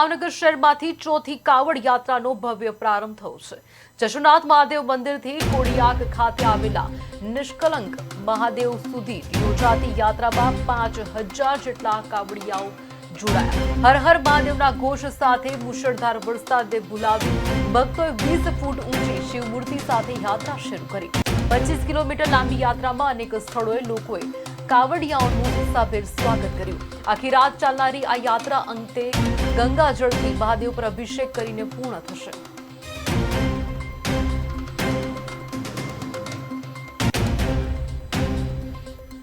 ભાવનગર શહેરમાંથી ચોથી કાવડ યાત્રાનો ભવ્ય પ્રારંભ થયો છે। જશુનાથ મહાદેવ મંદિરથી કોડિયાક ખાતે આવેલા નિષ્કલંક મહાદેવ સુધી યોજાતી યાત્રામાં 5000 જેટલા કાવડિયાઓ જોડાયા। હર હર મહાદેવના ઘોષ સાથે મુશળધાર વરસાદને ભૂલાવી ભક્તોએ 20 ફૂટ ઊંચી શિવમૂર્તિ સાથે યાત્રા શરૂ કરી। 25 કિલોમીટર લાંબી યાત્રામાં અનેક સ્થળોએ લોકોએ કાવડિયાઓનું ઉત્સાહભેર સ્વાગત કર્યું। આખી રાત ચાલનારી આ યાત્રા અંતે ગંગાજળથી મહાદેવ પર અભિષેક કરીને પૂર્ણ થશે।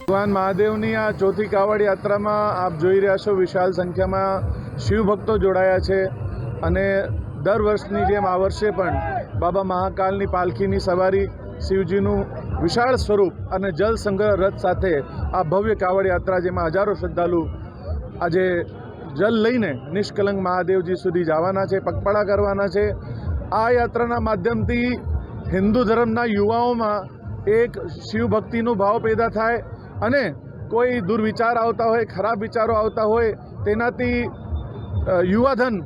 ભગવાન મહાદેવની આ ચોથી કાવડ યાત્રામાં આપ જોઈ રહ્યા છો વિશાળ સંખ્યામાં શિવભક્તો જોડાયા છે અને દર વર્ષની જેમ આ વર્ષે પણ બાબા મહાકાલની પાલખીની સવારી શિવજીનું વિશાળ સ્વરૂપ અને જલ સંગ્રહ રથ સાથે આ ભવ્ય કાવડ યાત્રા જેમાં હજારો શ્રદ્ધાળુ આજે જલ લઈને નિષ્કલંક મહાદેવજી સુધી જવાના છે, પગપાળા કરવાના છે। આ યાત્રાના માધ્યમથી હિન્દુ ધર્મના યુવાઓમાં એક શિવભક્તિનો ભાવ પેદા થાય અને કોઈ દુર્વિચાર આવતા હોય, ખરાબ વિચારો આવતા હોય તેનાથી યુવાધન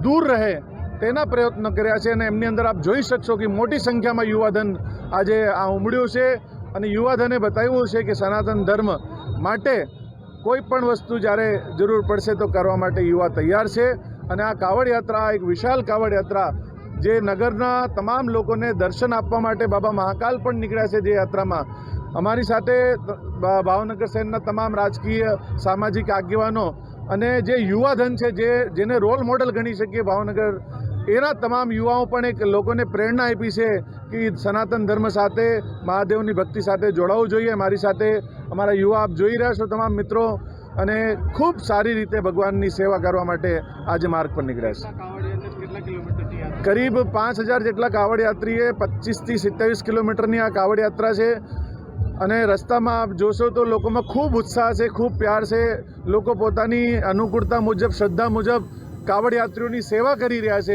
દૂર રહે તેના પ્રયત્નો કર્યા છે અને એમની અંદર આપ જોઈ શકશો કે મોટી સંખ્યામાં યુવાધન આજે આ ઉમળ્યું છે અને યુવાધને બતાવ્યું છે કે સનાતન ધર્મ માટે કોઈ પણ વસ્તુ જ્યારે જરૂર પડશે તો કરવા માટે યુવા તૈયાર છે। અને આ કાવડ યાત્રા એક વિશાળ કાવડ યાત્રા જે નગરના તમામ લોકોને દર્શન આપવા માટે બાબા મહાકાલ પણ નીકળ્યા છે। જે યાત્રામાં અમારી સાથે ભાવનગર શહેરના તમામ રાજકીય સામાજિક આગેવાનો અને જે યુવાધન છે જેને રોલ મોડલ ગણી શકીએ ભાવનગર, એના તમામ યુવાઓ પણ એક લોકોને પ્રેરણા આપી છે કે સનાતન ધર્મ સાથે, મહાદેવની ભક્તિ સાથે જોડાવવું જોઈએ। મારી સાથે અમારા યુવા આપ જોઈ રહ્યા છો તમામ મિત્રો અને ખૂબ સારી રીતે ભગવાનની સેવા કરવા માટે આજે માર્ગ પર નીકળ્યા છે। કરીબ 5000 જેટલા કાવડ યાત્રીએ 25 થી 27 કિલોમીટરની આ કાવડ યાત્રા છે અને રસ્તામાં આપ જોશો તો લોકોમાં ખૂબ ઉત્સાહ છે, ખૂબ પ્યાર છે। લોકો પોતાની અનુકૂળતા મુજબ, શ્રદ્ધા મુજબ કાવડ યાત્રીઓની સેવા કરી રહ્યા છે।